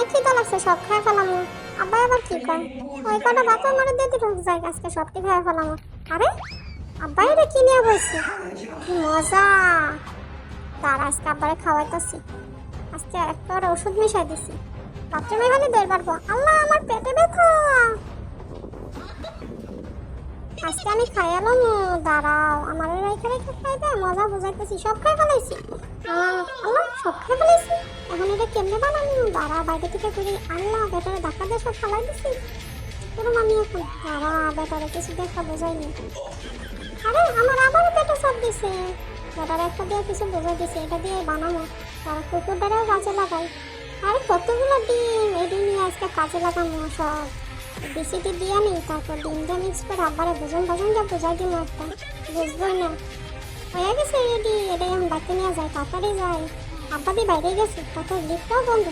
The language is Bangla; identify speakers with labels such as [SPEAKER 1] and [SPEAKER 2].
[SPEAKER 1] অনেক খিদা লাগছে, সব খাই ফেলাম। আব্বা আবার কি কয়, ওই কটা ভাত আমার দিয়ে দিল, যাই আজকে সবটি খাই ফেলাম। আরে আব্বা এটা কি নিয়ে বলছে, কি মজা। তার আজকে আব্বারে খাওয়াইতেছি, আজকে একটা ওষুধ মিশাই দিছি, বাথরুমে গেলে দৌড় পারবো। আল্লাহ আমার পেটে ব্যথা, আজকে আমি খাই এলাম। দাঁড়াও, আমার রেখে রেখে খাইবে, মজা বুঝাইতেছি, সব খাই ফেলাইছি। আল্লাহ সব খাই ফেলাইছি, এখন এটা কেমনে বানানো, দাঁড়া বাইরে থেকে করি। আল্লাহ বেটারে ধাক্কা দিয়ে সব ফালাই দিছি পুরো আমি এখন। দাঁড়া বেটারে কিছু দেখা বোঝাইনি। আরে আমার আবার পেটে সব দিছে, বেটারে একটা দিয়ে কিছু বোঝাই দিছে, এটা দিয়ে বানাবো। তারা কুকুরটারেও কাজে লাগাই। আরে কতগুলো ডিম, এই ডিম নিয়ে আজকে কাজে লাগানো সব। বিসিটি দিয়ে নি, তারপর ডিম দিয়ে মিক্স করে আব্বারে ভোজন ভোজন দিয়ে বোঝাই দিব একটা, বুঝবই না। হয়ে গেছে রেডি, এটাই আমি বাড়িতে নিয়ে যাই, তাড়াতাড়ি যাই। আব্বা দিয়ে বাইরে গেছে, তারপর লিফটটাও বন্ধ।